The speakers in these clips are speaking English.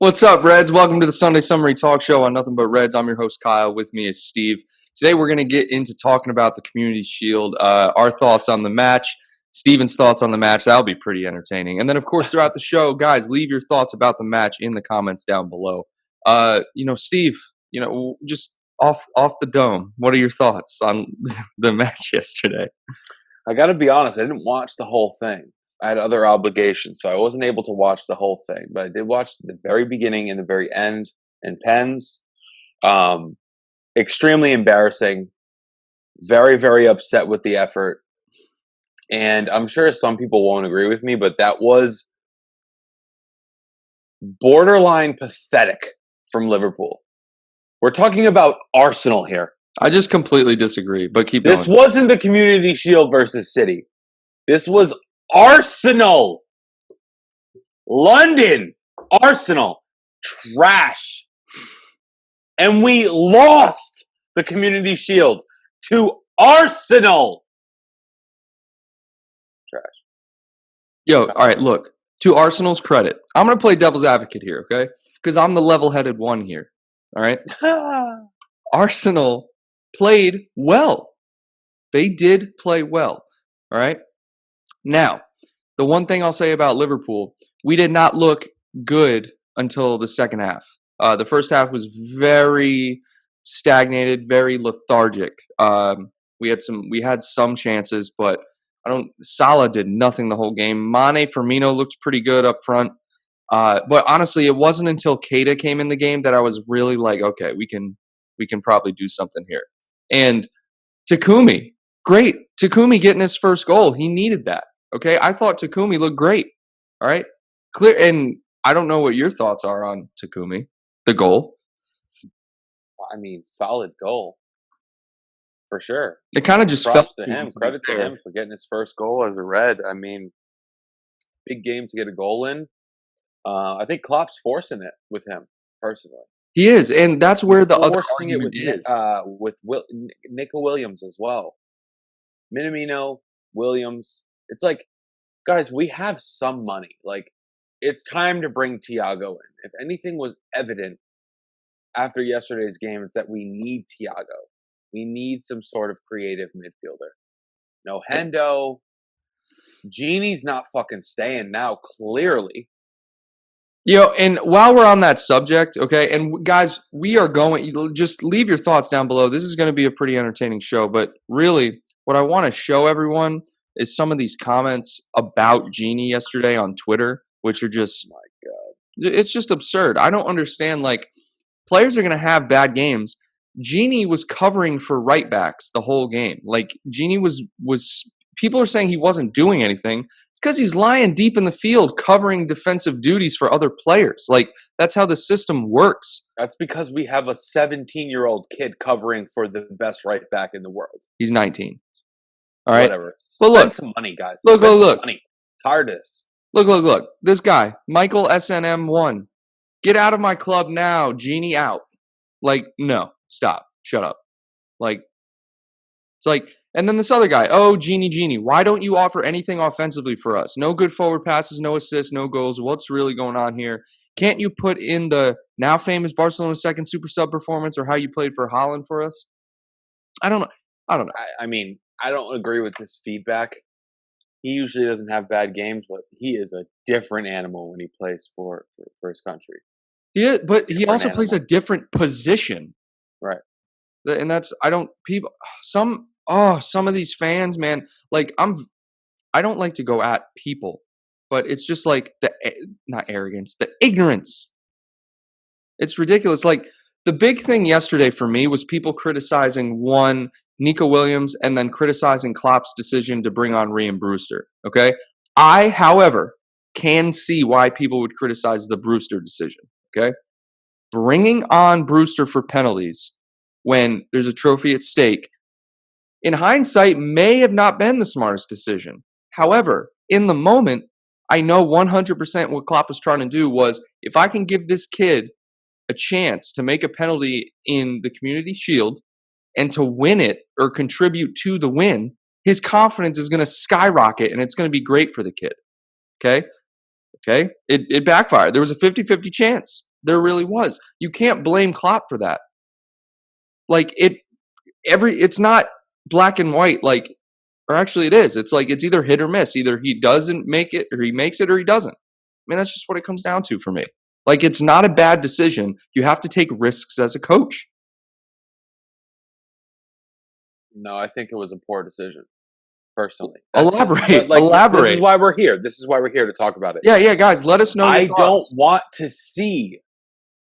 What's up, Reds? Welcome to the Sunday Summary Talk Show on Nothing But Reds. I'm your host, Kyle. With me is Steve. Today, we're going to get into talking about the Community Shield, our thoughts on the match, Steven's thoughts on the match. That'll be pretty entertaining. And then, of course, throughout the show, guys, leave your thoughts about the match in the comments down below. Steve, just off the dome, what are your thoughts on the match yesterday? I got to be honest, I didn't watch the whole thing. I had other obligations, so I wasn't able to watch the whole thing. But I did watch the very beginning and the very end and Pens. Extremely embarrassing. Very, very upset with the effort. And I'm sure some people won't agree with me, but that was borderline pathetic from Liverpool. We're talking about Arsenal here. I just completely disagree, but keep This going. wasn't the Community Shield versus City. This was Arsenal. London. Arsenal. Trash. And we lost the Community Shield to Arsenal. Trash. All right, look. To Arsenal's credit, I'm going to play devil's advocate here, okay? Because I'm the level-headed one here, all right? Arsenal played well. They did play well, all right? Now, the one thing I'll say about Liverpool, we did not look good until the second half. The first half was very stagnated, very lethargic. We had some chances, but Salah did nothing the whole game. Mane, Firmino looked pretty good up front. But honestly, it wasn't until Keita came in the game that I was really like, okay, we can probably do something here. And Takumi, great. Takumi getting his first goal. He needed that. Okay, I thought Takumi looked great. All right, clear. And I don't know what your thoughts are on Takumi, the goal. I mean, solid goal for sure. It kind of just Props felt to him. Credit to him for getting his first goal as a Red. I mean, big game to get a goal in. I think Klopp's forcing it with him personally. He is, and that's where the other forcing argument is. With Nico Williams as well. Minamino, Williams. It's like, guys, we have some money. Like, it's time to bring Thiago in. If anything was evident after yesterday's game, it's that we need Thiago. We need some sort of creative midfielder. No Hendo. Genie's not fucking staying now, clearly. And while we're on that subject, okay, and guys, we are going, just leave your thoughts down below. This is going to be a pretty entertaining show, but really, what I want to show everyone is some of these comments about Genie yesterday on Twitter, which are just, my God, it's just absurd. I don't understand, like, players are going to have bad games. Genie was covering for right backs the whole game. Like, Genie was people are saying he wasn't doing anything. It's because he's lying deep in the field covering defensive duties for other players. Like, that's how the system works. That's because we have a 17-year-old kid covering for the best right back in the world. He's 19. All right. Whatever. But look, spend some money, guys. Look. Money. Tired of this. Look. This guy, Michael SNM1. Get out of my club now. Genie out. Like, no. Stop. Shut up. Like, it's like, and then this other guy, oh, Genie, why don't you offer anything offensively for us? No good forward passes, no assists, no goals. What's really going on here? Can't you put in the now famous Barcelona second super sub performance or how you played for Holland for us? I don't know. I mean, I don't agree with this feedback. He usually doesn't have bad games, but he is a different animal when he plays for his country. Yeah, but he also plays a different position. Right. And that's, some of these fans, man, like I don't like to go at people, but it's just like not arrogance, the ignorance. It's ridiculous. Like, the big thing yesterday for me was people criticizing Nico Williams and then criticizing Klopp's decision to bring on Rhian Brewster. Okay. I, however, can see why people would criticize the Brewster decision. Okay. Bringing on Brewster for penalties when there's a trophy at stake, in hindsight, may have not been the smartest decision. However, in the moment, I know 100% what Klopp was trying to do was, if I can give this kid a chance to make a penalty in the Community Shield and to win it or contribute to the win, his confidence is going to skyrocket and it's going to be great for the kid. Okay? It backfired. There was a 50-50 chance. There really was. You can't blame Klopp for that. Like it's not black and white. Like, or actually, it is. It's like it's either hit or miss. Either he doesn't make it, or he makes it, or he doesn't. I mean, that's just what it comes down to for me. Like, it's not a bad decision. You have to take risks as a coach. No, I think it was a poor decision. Personally, Elaborate. This is why we're here. This is why we're here to talk about it. Yeah, guys, let us know your thoughts. I don't want to see,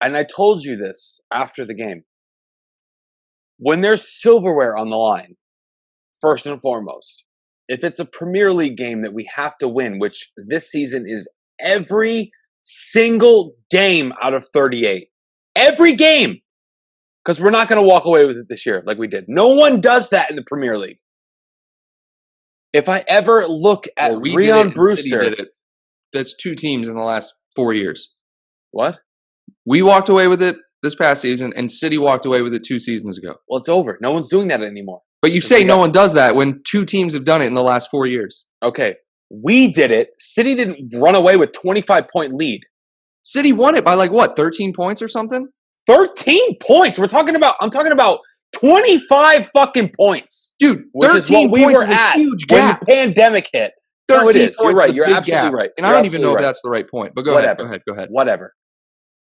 and I told you this after the game, when there's silverware on the line, first and foremost, if it's a Premier League game that we have to win, which this season is every single game out of 38. Every game! Because we're not going to walk away with it this year like we did. No one does that in the Premier League. If I ever look at Ryan Brewster... City did it. That's 2 teams in the last 4 years. What? We walked away with it this past season, and City walked away with it 2 seasons ago. Well, it's over. No one's doing that anymore. But you say no one does that when 2 teams have done it in the last 4 years. Okay. We did it. City didn't run away with 25-point lead. City won it by 13 points or something? 13 points? I'm talking about 25 fucking points. Dude, 13 points is a huge gap. When the pandemic hit. 13 no, it is. You're points right. You're absolutely right. And I don't even know if that's the right point. But go ahead. Whatever.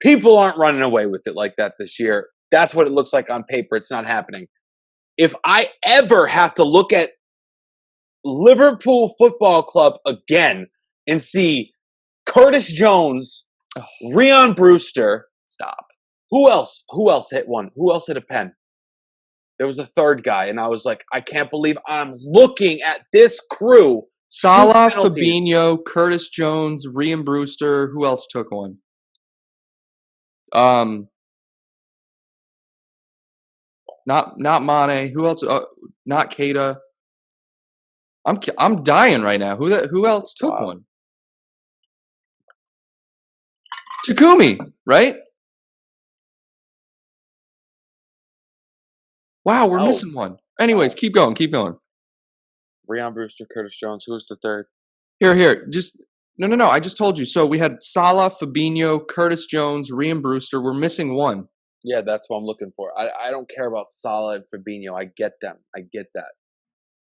People aren't running away with it like that this year. That's what it looks like on paper. It's not happening. If I ever have to look at Liverpool Football Club again and see Curtis Jones, Ryan Brewster. Stop. Who else hit one? Who else hit a pen? There was a third guy, and I was like, I can't believe I'm looking at this crew. Salah, Fabinho, Curtis Jones, Ryan Brewster. Who else took one? Not Mane. Who else? Not Keita. I'm dying right now. Who else took one? Takumi, right? Wow, we're missing one. Anyways, keep going. Ryan Brewster, Curtis Jones. Who was the third? Here. Just no. I just told you. So we had Salah, Fabinho, Curtis Jones, Ryan Brewster. We're missing one. Yeah, that's what I'm looking for. I don't care about Salah and Fabinho. I get them. I get that.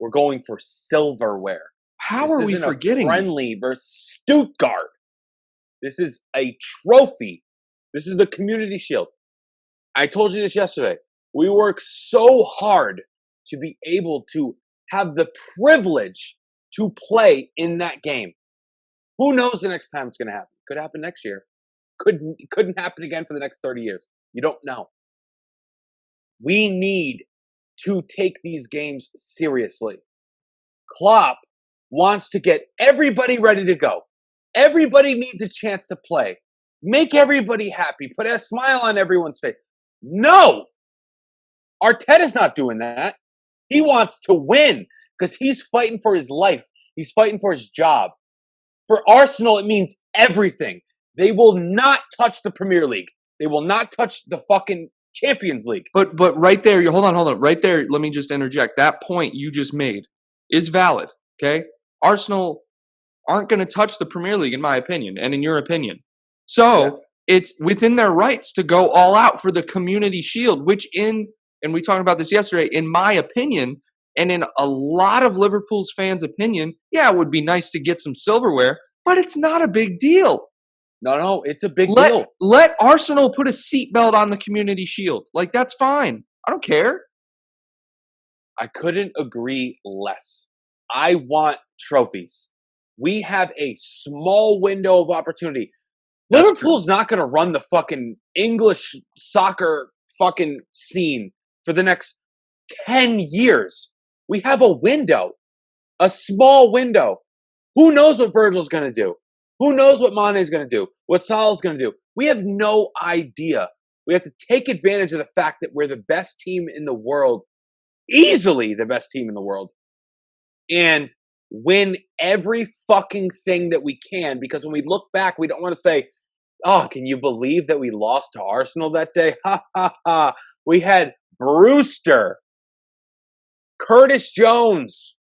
We're going for silverware. How are we forgetting? Friendly versus Stuttgart. This is a trophy. This is the Community Shield. I told you this yesterday. We work so hard to be able to have the privilege to play in that game. Who knows the next time it's going to happen? Could happen next year. Couldn't happen again for the next 30 years. You don't know. We need to take these games seriously. Klopp wants to get everybody ready to go. Everybody needs a chance to play. Make everybody happy. Put a smile on everyone's face. No! Arteta's not doing that. He wants to win because he's fighting for his life. He's fighting for his job. For Arsenal, it means everything. They will not touch the Premier League. They will not touch the fucking Champions League. But right there, hold on. Right there, let me just interject. That point you just made is valid, okay? Arsenal aren't going to touch the Premier League, in my opinion, and in your opinion. So it's within their rights to go all out for the Community Shield, which and we talked about this yesterday, in my opinion, and in a lot of Liverpool's fans' opinion, yeah, it would be nice to get some silverware, but it's not a big deal. No, it's a big deal. Let Arsenal put a seatbelt on the Community Shield. Like, that's fine. I don't care. I couldn't agree less. I want trophies. We have a small window of opportunity. Liverpool's not going to run the fucking English soccer fucking scene for the next 10 years. We have a window, a small window. Who knows what Virgil's going to do? Who knows what Mane's going to do? What Salah's going to do? We have no idea. We have to take advantage of the fact that we're the best team in the world, easily the best team in the world, and win every fucking thing that we can, because when we look back, we don't want to say, oh, can you believe that we lost to Arsenal that day? Ha, ha, ha. We had Brewster, Curtis Jones,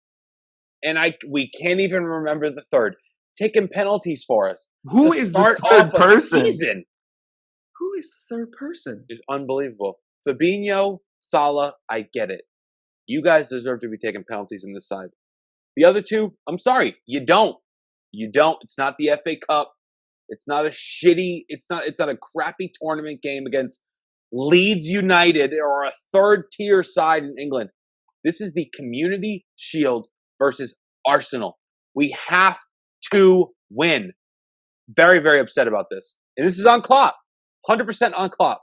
and we can't even remember the third, taking penalties for us. Who is the third person? Who is the third person? It's unbelievable. Fabinho, Salah, I get it. You guys deserve to be taking penalties in this side. The other two, I'm sorry, you don't. You don't. It's not the FA Cup. It's not a shitty. It's not a crappy tournament game against Leeds United or a third tier side in England. This is the Community Shield versus Arsenal. We have to win. Very, very upset about this. And this is on Klopp. 100% on Klopp.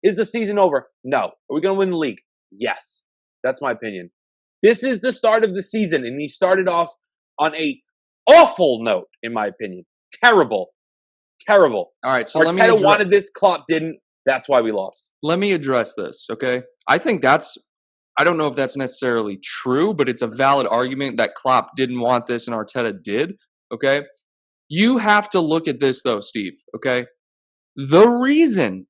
Is the season over? No. Are we going to win the league? Yes. That's my opinion. This is the start of the season, and he started off on a awful note, in my opinion. Terrible. Terrible. All right, so Arteta wanted this, Klopp didn't. That's why we lost. Let me address this, okay? I think I don't know if that's necessarily true, but it's a valid argument that Klopp didn't want this and Arteta did, okay? You have to look at this, though, Steve, okay? The reason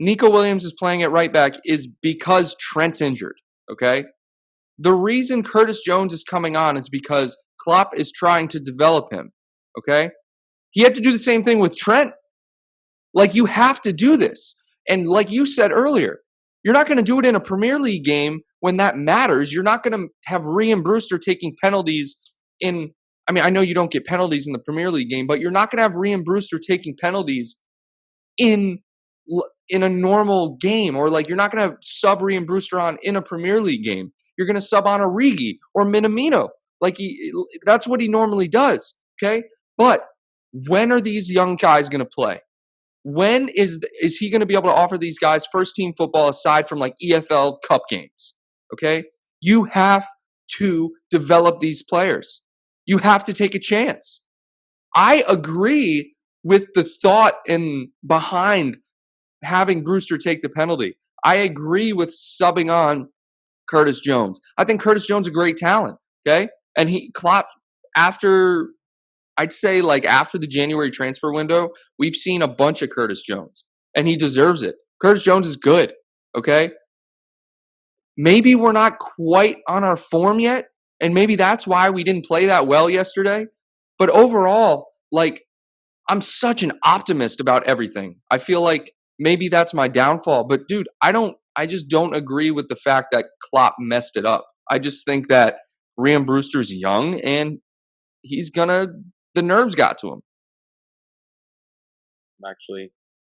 Nico Williams is playing at right back is because Trent's injured, okay? The reason Curtis Jones is coming on is because Klopp is trying to develop him, okay? He had to do the same thing with Trent. Like, you have to do this. And like you said earlier, you're not going to do it in a Premier League game when that matters. You're not going to have Rhian Brewster taking penalties I know you don't get penalties in the Premier League game, but you're not going to have Rhian Brewster taking penalties in a normal game, or like you're not going to sub Rhian Brewster on in a Premier League game. You're going to sub on Origi or Minamino. That's what he normally does, okay? But when are these young guys going to play? When is he going to be able to offer these guys first team football aside from like EFL Cup games? Okay? You have to develop these players. You have to take a chance. I agree with the thought behind having Brewster take the penalty. I agree with subbing on Curtis Jones. I think Curtis Jones is a great talent, okay? And Klopp, I'd say after the January transfer window, we've seen a bunch of Curtis Jones, and he deserves it. Curtis Jones is good, okay? Maybe we're not quite on our form yet, and maybe that's why we didn't play that well yesterday. But overall, I'm such an optimist about everything. I feel like maybe that's my downfall. But dude, I just don't agree with the fact that Klopp messed it up. I just think that Rhian Brewster's young, and the nerves got to him. Actually,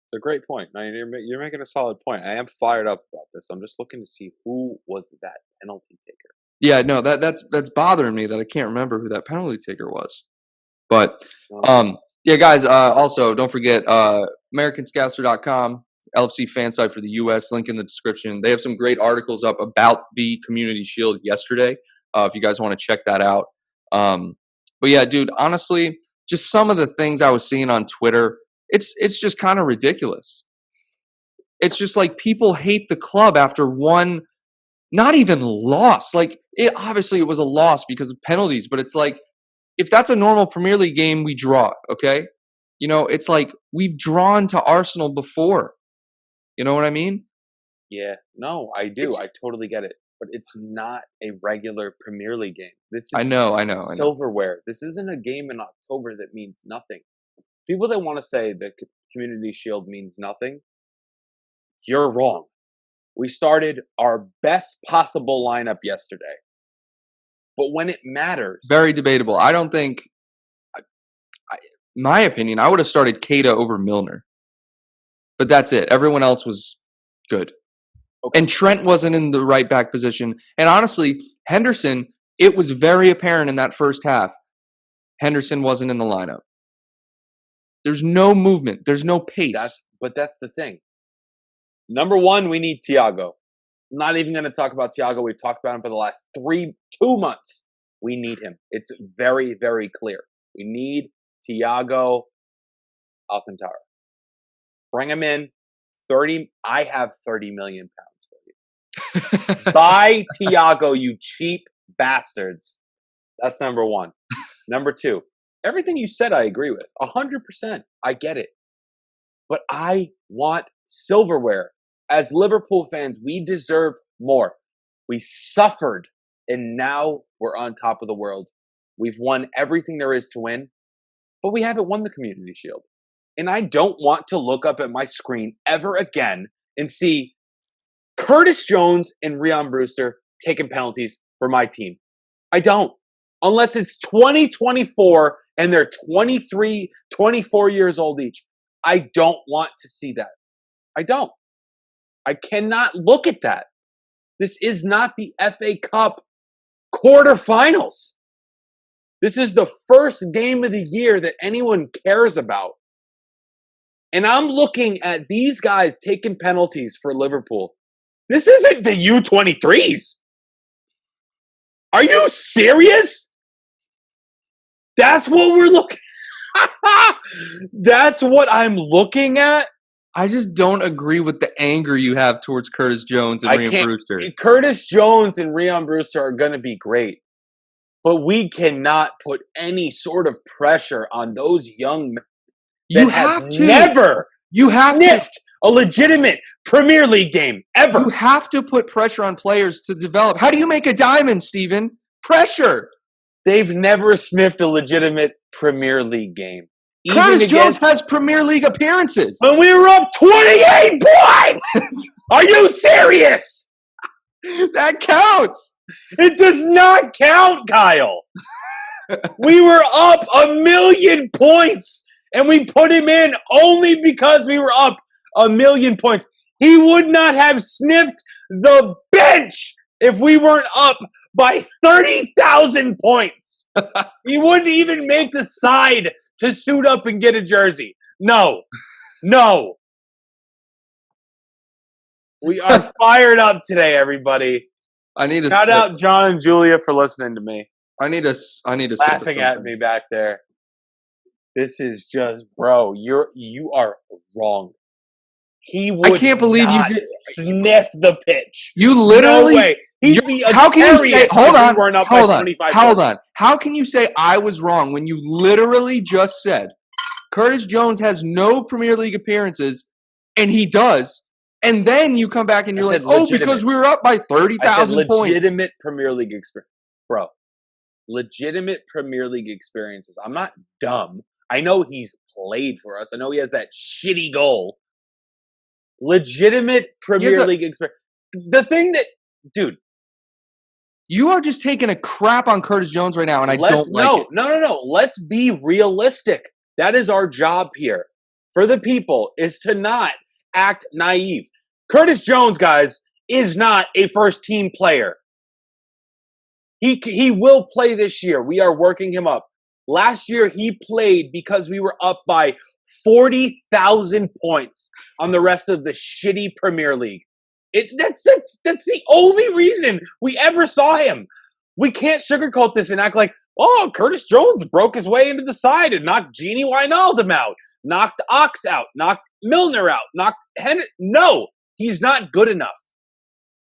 it's a great point. Now, you're making a solid point. I am fired up about this. I'm just looking to see who was that penalty taker. Yeah, no, that's bothering me that I can't remember who that penalty taker was. But yeah, guys, also don't forget AmericanScouser.com, LFC fan site for the US, link in the description. They have some great articles up about the Community Shield yesterday, if you guys want to check that out. But yeah, dude, honestly, just some of the things I was seeing on Twitter, it's just kind of ridiculous. It's just like people hate the club after one, not even loss. Obviously it was a loss because of penalties, but it's like, if that's a normal Premier League game, we draw, okay? It's like we've drawn to Arsenal before. You know what I mean? Yeah, no, I do. I totally get it. But it's not a regular Premier League game. This is I know. silverware. This isn't a game in October that means nothing. People that want to say the Community Shield means nothing, you're wrong. We started our best possible lineup yesterday. But when it matters... Very debatable. I don't think... my opinion, I would have started Keita over Milner. But that's it. Everyone else was good. Okay. And Trent wasn't in the right back position. And honestly, Henderson, it was very apparent in that first half, Henderson wasn't in the lineup. There's no movement. There's no pace. But that's the thing. Number one, we need Thiago. I'm not even going to talk about Thiago. We've talked about him for the last 2 months. We need him. It's very, very clear. We need Thiago Alcantara. Bring him in. I have 30 million pounds for you. Buy Thiago, you cheap bastards. That's number one. Number two, everything you said I agree with. 100%. I get it. But I want silverware. As Liverpool fans, we deserve more. We suffered, and now we're on top of the world. We've won everything there is to win, but we haven't won the Community Shield. and I don't want to look up at my screen ever again and see Curtis Jones and Ryan Brewster taking penalties for my team. I don't. Unless it's 2024 and they're 23, 24 years old each. I don't want to see that. I don't. I cannot look at that. This is not the FA Cup quarterfinals. This is the first game of the year that anyone cares about. And I'm looking at these guys taking penalties for Liverpool. This isn't the U23s. Are you serious? That's what we're looking at. That's what I'm looking at. I just don't agree with the anger you have towards Curtis Jones and Ryan Brewster. Curtis Jones and Ryan Brewster are going to be great. But we cannot put any sort of pressure on those young men You have to. never You have sniffed a legitimate Premier League game, ever. You have to put pressure on players to develop. How do you make a diamond, Steven? Pressure. They've never sniffed a legitimate Premier League game. Curtis Jones has Premier League appearances. When we were up 28 points! Are you serious? That counts. It does not count, Kyle. We were up 1,000,000 points, and we put him in only because we were up 1,000,000 points. He would not have sniffed the bench if we weren't up by 30,000 points. He wouldn't even make the side to suit up and get a jersey. No. No. We are fired up today, everybody. I need to shout out John and Julia for listening to me. I need to laughing at me back there. This is just, bro. You are wrong. He would. I can't believe you just sniff the pitch. You literally. No way. He'd be how can you say? Hold on. Hold on. How can you say I was wrong when you literally just said Curtis Jones has no Premier League appearances, and he does, and then you come back and you're like, oh, because we were up by 30,000 points. Legitimate Premier League experience, bro. Legitimate Premier League experiences. I'm not dumb. I know he's played for us. I know he has that shitty goal. Legitimate Premier League experience. The thing that, dude. You are just taking a crap on Curtis Jones right now, and I don't like it. No. Let's be realistic. That is our job here. For the people, is to not act naive. Curtis Jones, guys, is not a first-team player. He will play this year. We are working him up. Last year, he played because we were up by 40,000 points on the rest of the shitty Premier League. That's the only reason we ever saw him. We can't sugarcoat this and act like, oh, Curtis Jones broke his way into the side and knocked Gini Wijnaldum out, knocked Ox out, knocked Milner out, knocked No, he's not good enough.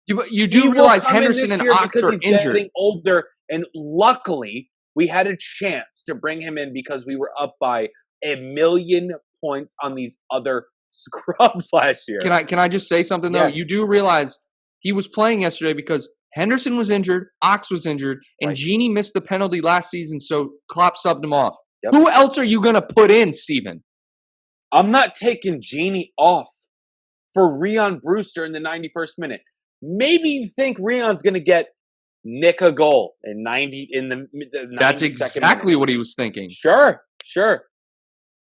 You do realize Henderson and Ox are injured. Getting older, and luckily we had a chance to bring him in because we were up by 1,000,000 points on these other scrubs last year. Can I just say something though? Yes. You do realize he was playing yesterday because Henderson was injured, Ox was injured, and Gini missed the penalty last season, so Klopp subbed him off. Yep. Who else are you going to put in, Steven? I'm not taking Gini off for Ryan Brewster in the 91st minute. Maybe you think Rion's going to nick a goal in the 90. That's exactly what he was thinking. Sure.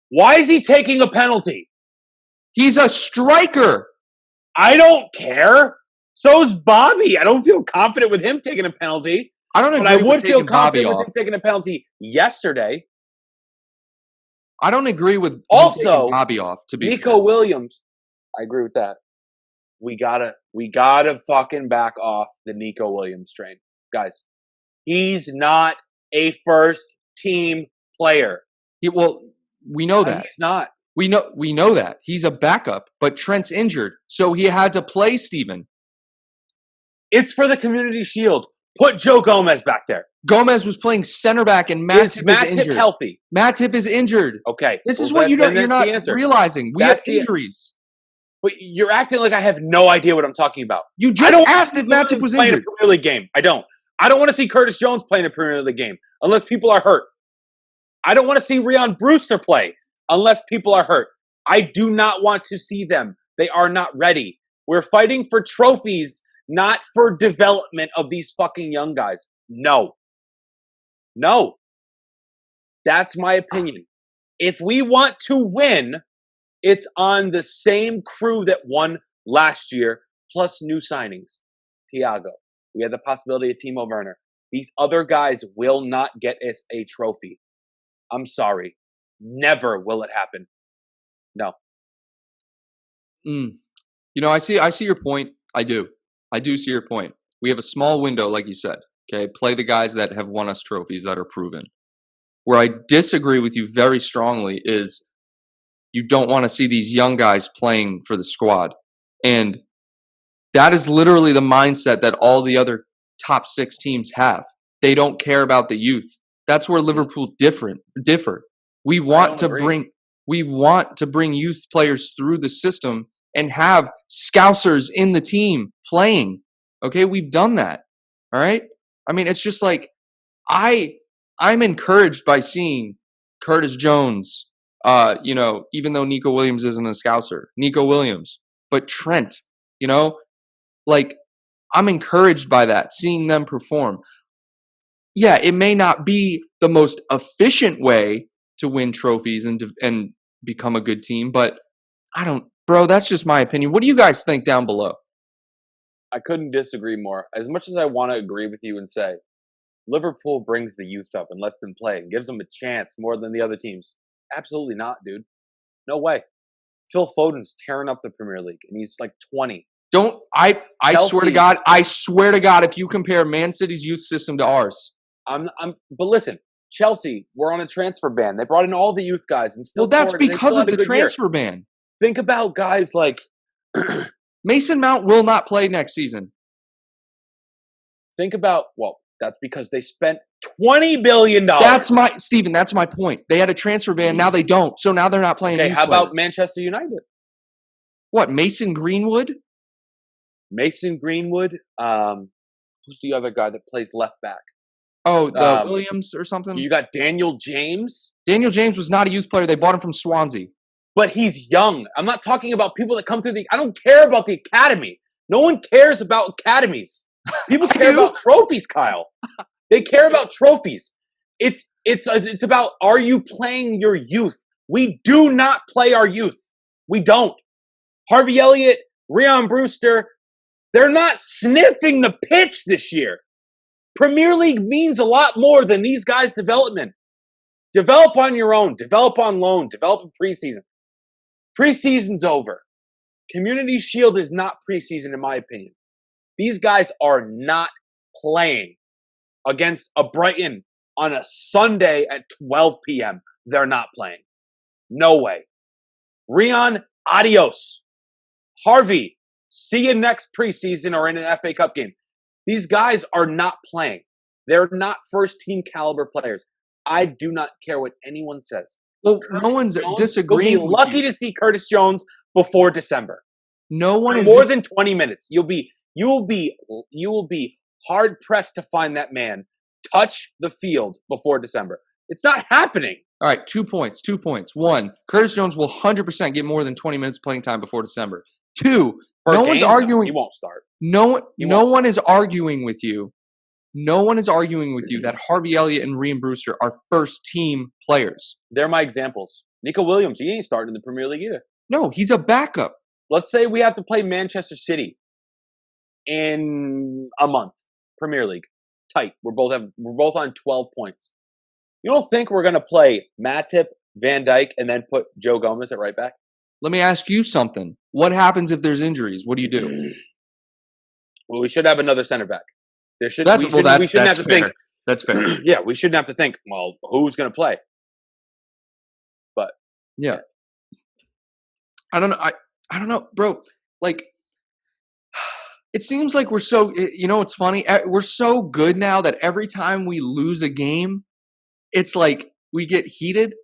Why is he taking a penalty? He's a striker. I don't care. So's Bobby. I don't feel confident with him taking a penalty. I don't agree but I would feel confident with him taking a penalty yesterday. I don't agree with also Bobby off. To be Nico Williams, I agree with that. We gotta fucking back off the Nico Williams train, guys. He's not a first team player. We know that he's not. We know that he's a backup, but Trent's injured, so he had to play Steven. It's for the Community Shield. Put Joe Gomez back there. Gomez was playing center back, and Matip is injured. Healthy? Matip is injured. Okay, this is what you're not realizing. We have injuries. But you're acting like I have no idea what I'm talking about. You just asked if Matip was injured. A Premier League game. I don't want to see Curtis Jones playing a Premier League game unless people are hurt. I don't want to see Ryan Brewster play. unless people are hurt. I do not want to see them. They are not ready. We're fighting for trophies, not for development of these fucking young guys. No. That's my opinion. If we want to win, it's on the same crew that won last year, plus new signings. Thiago. We had the possibility of Timo Werner. These other guys will not get us a trophy. I'm sorry. Never will it happen. No. I see your point. I do see your point. We have a small window, like you said. Okay, play the guys that have won us trophies that are proven. Where I disagree with you very strongly is you don't want to see these young guys playing for the squad. And that is literally the mindset that all the other top 6 teams have. They don't care about the youth. That's where Liverpool differ. We want to bring youth players through the system and have scousers in the team playing. Okay, we've done that. All right? I mean, it's just like I'm encouraged by seeing Curtis Jones, even though Nico Williams isn't a scouser. Nico Williams, but Trent, I'm encouraged by that, seeing them perform. Yeah, it may not be the most efficient way to win trophies and become a good team, but that's just my opinion. What do you guys think down below? I couldn't disagree more. As much as I want to agree with you and say Liverpool brings the youth up and lets them play and gives them a chance more than the other teams, absolutely not, dude. No way. Phil Foden's tearing up the Premier League, and he's like 20. I swear to God, if you compare Man City's youth system to ours. But listen, Chelsea, we're on a transfer ban. They brought in all the youth guys and still. Well, that's because of the transfer ban. Think about guys like Mason Mount will not play next season. Think about that's because they spent $20 billion. That's my point. They had a transfer ban, now they don't. So now they're not playing. Okay, how about Manchester United? What, Mason Greenwood? Who's the other guy that plays left back? Oh, Williams or something? You got Daniel James. Daniel James was not a youth player. They bought him from Swansea. But he's young. I'm not talking about people that come through I don't care about the academy. No one cares about academies. People care about trophies, Kyle. They care about trophies. It's about, are you playing your youth? We do not play our youth. We don't. Harvey Elliott, Ryan Brewster, they're not sniffing the pitch this year. Premier League means a lot more than these guys' development. Develop on your own. Develop on loan. Develop in preseason. Preseason's over. Community Shield is not preseason, in my opinion. These guys are not playing against a Brighton on a Sunday at 12 p.m. They're not playing. No way. Rian, adios. Harvey, see you next preseason or in an FA Cup game. These guys are not playing. They're not first-team caliber players. I do not care what anyone says. Well, no one's disagreeing. You'll be lucky to see Curtis Jones before December. No one is more than 20 minutes. You will be hard pressed to find that man touch the field before December. It's not happening. All right, 2 points. 2 points. 1, Curtis Jones will 100% get more than 20 minutes playing time before December. 2, one's arguing. He won't start. No one is arguing with you. No one is arguing with you that Harvey Elliott and Ryan Brewster are first-team players. They're my examples. Nico Williams, he ain't starting in the Premier League either. No, he's a backup. Let's say we have to play Manchester City in a month. Premier League. Tight. We're both on 12 points. You don't think we're going to play Matip, Van Dijk, and then put Joe Gomez at right back? Let me ask you something. What happens if there's injuries? What do you do? Well, we should have another center back. We shouldn't have to think. That's fair. Yeah, we shouldn't have to think, well, who's going to play? But yeah. I don't know. I don't know, bro. Like, it seems like we're so, it's funny. We're so good now that every time we lose a game, it's like we get heated.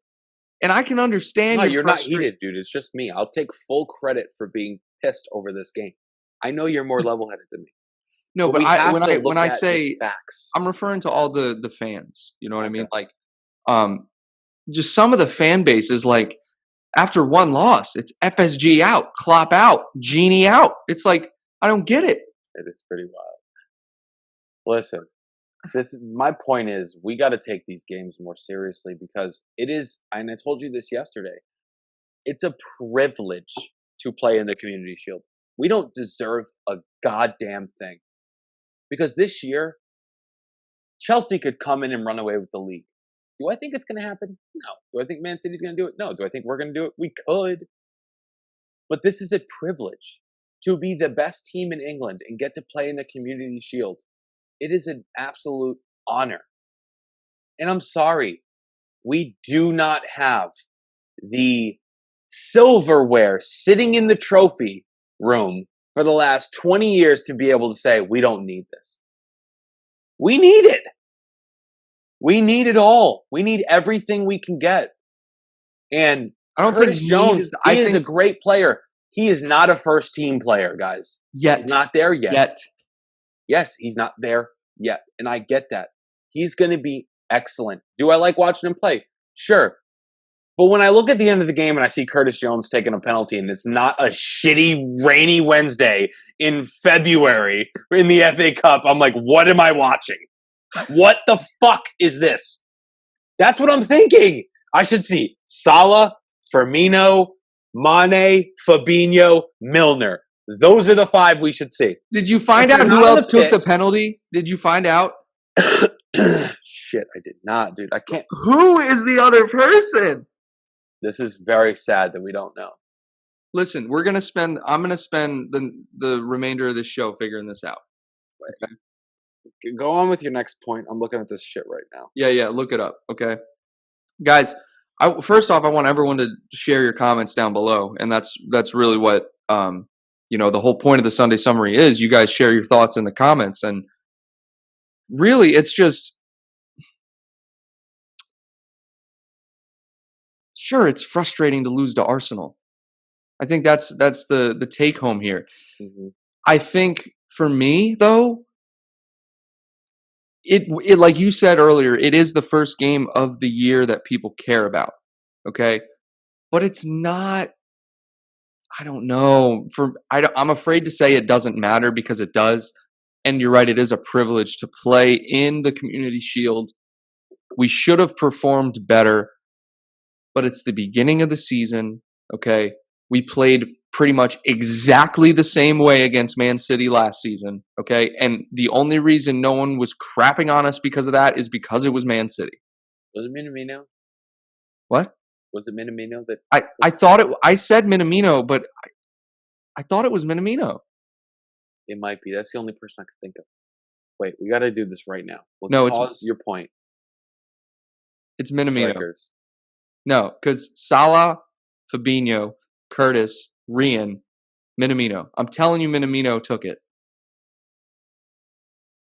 And I can understand. No, you're not heated, dude. It's just me. I'll take full credit for being pissed over this game. I know you're more level-headed than me. No, but when I say facts, I'm referring to all the fans. You know what I mean? Like, just some of the fan base is like after one loss. It's FSG out, Klopp out, Genie out. It's like, I don't get it. It is pretty wild. Listen, my point is we got to take these games more seriously because it is, and I told you this yesterday, it's a privilege to play in the Community Shield. We don't deserve a goddamn thing. Because this year, Chelsea could come in and run away with the league. Do I think it's going to happen? No. Do I think Man City's going to do it? No. Do I think we're going to do it? We could. But this is a privilege to be the best team in England and get to play in the Community Shield. It is an absolute honor. And I'm sorry, we do not have the silverware sitting in the trophy room for the last 20 years to be able to say, we don't need this. We need it. We need it all. We need everything we can get. And I don't Curtis think Jones, he is a great player. He is not a first team player, guys. Yet. He's not there yet. Yes, he's not there yet. And I get that. He's going to be excellent. Do I like watching him play? Sure. But when I look at the end of the game and I see Curtis Jones taking a penalty and it's not a shitty rainy Wednesday in February in the FA Cup, I'm like, what am I watching? What the fuck is this? That's what I'm thinking. I should see Salah, Firmino, Mane, Fabinho, Milner. Those are the five we should see. Did you find out who else took the penalty? Did you find out? Shit, I did not, dude. I can't. Who is the other person? This is very sad that we don't know. Listen, I'm going to spend the remainder of this show figuring this out. Okay. Go on with your next point. I'm looking at this shit right now. Yeah, look it up, okay? Guys, first off, I want everyone to share your comments down below, and that's really what the whole point of the Sunday Summary is. You guys share your thoughts in the comments, and really, it's just sure, it's frustrating to lose to Arsenal. I think that's the take home here. Mm-hmm. I think for me though, it like you said earlier, it is the first game of the year that people care about. Okay, but it's not. I don't know. I'm afraid to say it doesn't matter because it does. And you're right, it is a privilege to play in the Community Shield. We should have performed better, but it's the beginning of the season, okay? We played pretty much exactly the same way against Man City last season, okay? And the only reason no one was crapping on us because of that is because it was Man City. Was it Minamino? What? Was it Minamino that I thought it I said Minamino, but I thought it was Minamino. It might be. That's the only person I could think of. Wait, we got to do this right now. No, pause your point. It's Minamino. Strikers. No, because Salah, Fabinho, Curtis, Rian, Minamino. I'm telling you, Minamino took it.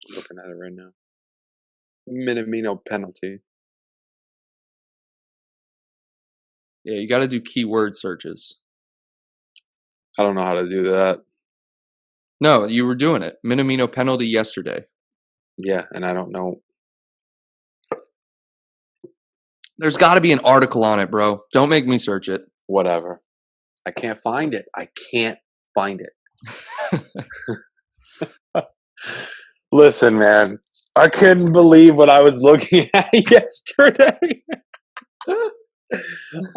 I'm looking at it right now. Minamino penalty. Yeah, you got to do keyword searches. I don't know how to do that. No, you were doing it. Minamino penalty yesterday. Yeah, and I don't know. There's got to be an article on it, bro. Don't make me search it. Whatever. I can't find it. Listen, man. I couldn't believe what I was looking at yesterday.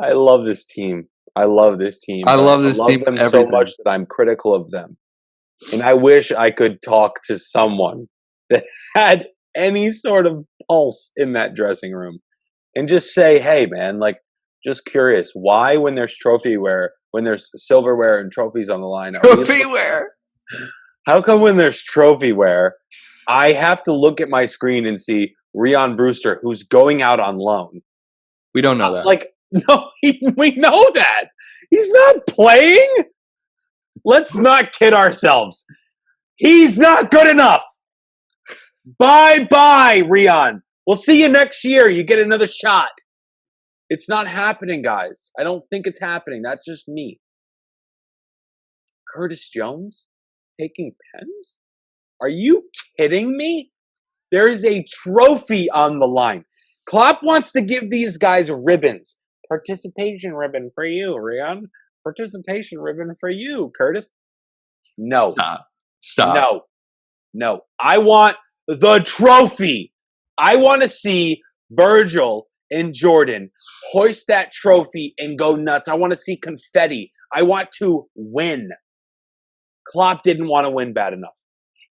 I love this team. I love this team them so much that I'm critical of them. And I wish I could talk to someone that had any sort of pulse in that dressing room and just say, hey, man, like, just curious, why when there's when there's silverware and trophies on the line, how come when there's trophyware, I have to look at my screen and see Rian Brewster, who's going out on loan? We don't know that. Like, no, we know that. He's not playing. Let's not kid ourselves. He's not good enough. Bye-bye, Rian. We'll see you next year. You get another shot. It's not happening, guys. I don't think it's happening. That's just me. Curtis Jones taking pens? Are you kidding me? There is a trophy on the line. Klopp wants to give these guys ribbons, Participation ribbon for you, Rian. Participation ribbon for you, Curtis. No. Stop. No. I want the trophy. I want to see Virgil and Jordan hoist that trophy and go nuts. I want to see confetti. I want to win. Klopp didn't want to win bad enough.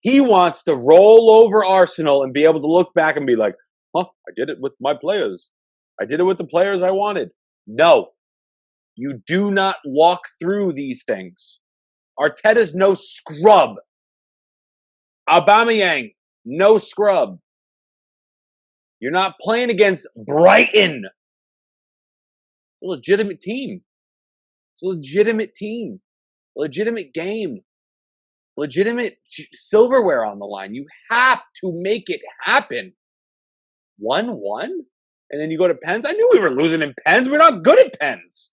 He wants to roll over Arsenal and be able to look back and be like, I did it with my players. I did it with the players I wanted. No. You do not walk through these things. Arteta's no scrub. Aubameyang, no scrub. You're not playing against Brighton. It's a legitimate team. It's a legitimate team. Legitimate game. Legitimate silverware on the line. You have to make it happen. 1-1? And then you go to pens? I knew we were losing in pens. We're not good at pens.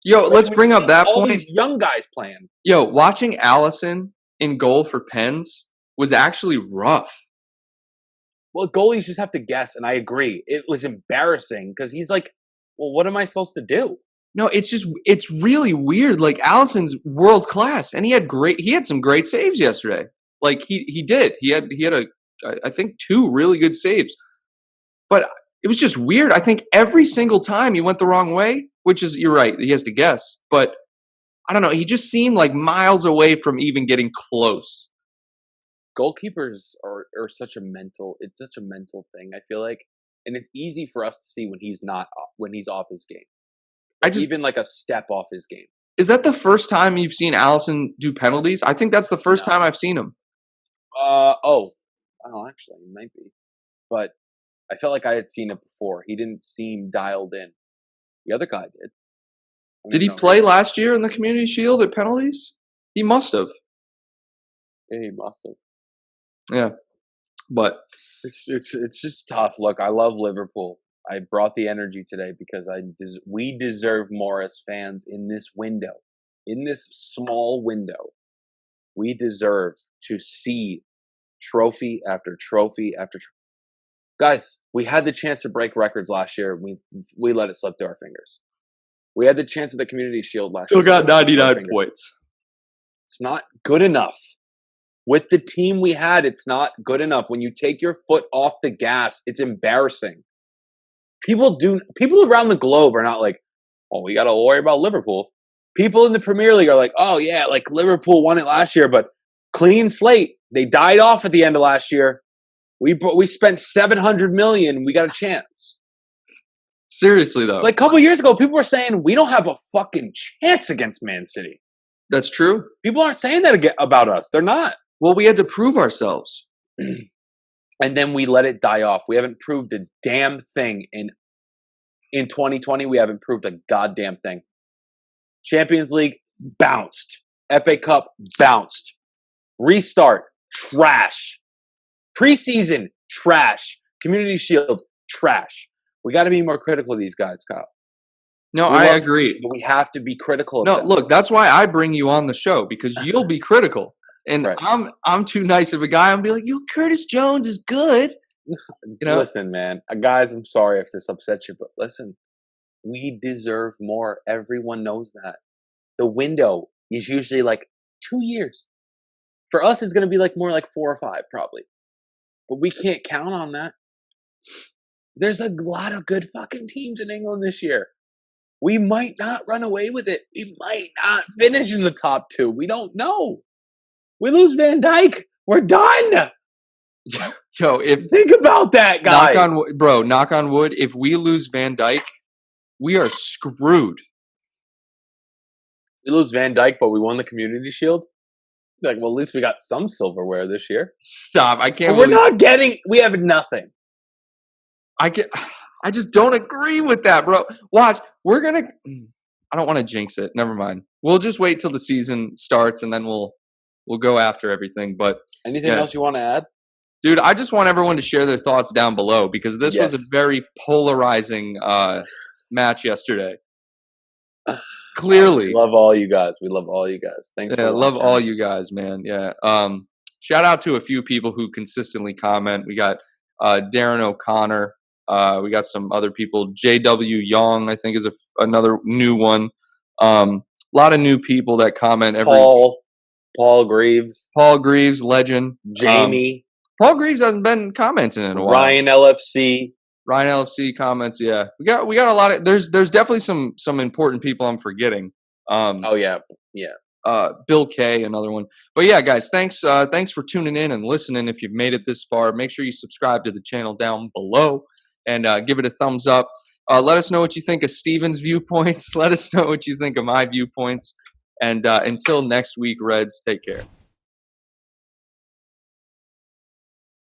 Yo, let's bring up that all point. These young guys playing. Yo, watching Allison in goal for pens was actually rough. Well, goalies just have to guess, and I agree. It was embarrassing because he's like, well, what am I supposed to do? No, it's really weird. Like, Allison's world class, and he had some great saves yesterday. Like, he did. He had I think 2 really good saves. But it was just weird. I think every single time he went the wrong way, which is, you're right, he has to guess. But I don't know. He just seemed like miles away from even getting close. Goalkeepers are such a mental thing, I feel like. And it's easy for us to see when he's off his game. Even like a step off his game. Is that the first time you've seen Allison do penalties? I think that's the first time I've seen him. Actually, it might be. But I felt like I had seen it before. He didn't seem dialed in. The other guy did. Did he play last year in the Community Shield at penalties? He must have. Yeah, he must have. Yeah, but it's just tough. Look, I love Liverpool. I brought the energy today because we deserve more as fans in this window, in this small window. We deserve to see trophy after trophy after trophy. Guys, we had the chance to break records last year. We let it slip through our fingers. We had the chance at the Community Shield last year. Still got 99 points. It's not good enough. With the team we had, it's not good enough. When you take your foot off the gas, it's embarrassing. People around the globe are not like, oh, we got to worry about Liverpool. People in the Premier League are like, oh, yeah, like Liverpool won it last year, but clean slate. They died off at the end of last year. We spent $700 million. We got a chance. Seriously, though. Like a couple years ago, people were saying we don't have a fucking chance against Man City. That's true. People aren't saying that about us. They're not. Well, we had to prove ourselves. And then we let it die off. We haven't proved a damn thing in 2020. We haven't proved a goddamn thing. Champions League, bounced. FA Cup, bounced. Restart, trash. Preseason, trash. Community Shield, trash. We got to be more critical of these guys, Kyle. No, I agree. But we have to be critical of them. Look, that's why I bring you on the show, because you'll be critical. And right. I'm too nice of a guy. I'm be like, Curtis Jones is good. Listen, man. Guys, I'm sorry if this upsets you, but listen, we deserve more. Everyone knows that. The window is usually like 2 years. For us, it's going to be like more like 4 or 5, probably. But we can't count on that. There's a lot of good fucking teams in England this year. We might not run away with it. We might not finish in the top 2. We don't know. We lose Van Dijk, we're done. Yo, think about that, guys. Knock on wood. If we lose Van Dijk, we are screwed. We lose Van Dijk, but we won the Community Shield. Like, well, at least we got some silverware this year. Stop! I can't. We're not getting. We have nothing. I just don't agree with that, bro. Watch, we're gonna. I don't want to jinx it. Never mind. We'll just wait till the season starts, and then we'll go after everything. But anything else you want to add? Dude, I just want everyone to share their thoughts down below, because this was a very polarizing match yesterday. Clearly. We love all you guys. We love all you guys. Thanks for watching. Love all you guys, man. Yeah. Shout out to a few people who consistently comment. We got Darren O'Connor. We got some other people. JW Young, I think, is another new one. A lot of new people that comment every. Paul Greaves, Paul Greaves, legend. Jamie, Paul Greaves hasn't been commenting in a while. Ryan LFC. Ryan LFC comments. Yeah, we got a lot of. There's definitely some important people I'm forgetting. Oh yeah. Bill K, another one. But yeah, guys, thanks for tuning in and listening. If you've made it this far, make sure you subscribe to the channel down below and give it a thumbs up. Let us know what you think of Steven's viewpoints. Let us know what you think of my viewpoints. And until next week, Reds, take care.